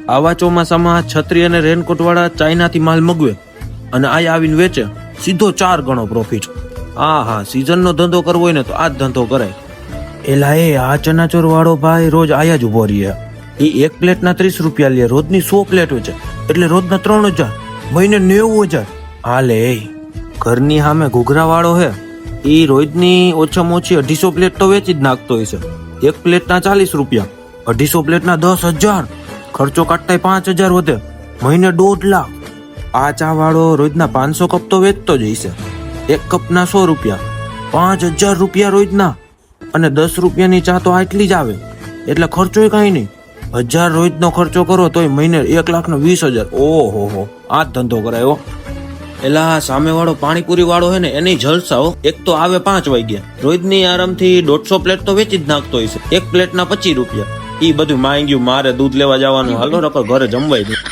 આવા ચોમાસામાં છત્રી અને રેનકોટ વાળા ચાઇનાથી માલ મગવે અને આ આવીને વેચે, સીધો 4 ગણો પ્રોફિટ. હા, સીઝનનો ધંધો કરવો હોય ને તો આ જ ધંધો કરાય. એલા આ ચનાચોર વાળો ભાઈ રોજ આયા જ ઉભો રહે. એ એક પ્લેટના 30 રૂપિયા લે, રોજની 100 પ્લેટ વેચે એટલે રોજના 3000, મહિને 90000. હાલે ઘરની સામે ઘૂઘરા વાળો હે, એ રોજની ઓછામાં ઓછી 250 પ્લેટ તો વેચી જ નાખતો હોય છે. એક પ્લેટના 40 રૂપિયા, 250 પ્લેટના 10,000, ખર્ચો કાઢતા 5,000 વધે, મહિને 1.5 લાખ. આ ચા વાળો રોજના 500 કપ તો વેચતો જ હશે. એક કપના 100 રૂપિયા, 5,000 રૂપિયા રોજના. અને 10 રૂપિયાની ચા તો આટલી જ આવે, એટલે ખર્ચો કઈ નહીં. 1000 રોજનો ખર્ચો કરો તોય મહિને 1,20,000. ઓહો, આ જ ધંધો કરાયો. એલા સામે વાળો પાણીપુરી વાળો હે ને એની જલસાઓ. એક તો આવે 5 વાગ્યા, રોજની આરામથી 150 પ્લેટ તો વેચી જ નાખતો હોય છે. એક પ્લેટના 25 રૂપિયા. ઈ બધું માંગ્યું, મારે દૂધ લેવા જવાનું, હાલો નકર ઘરે જમવાય નહીં.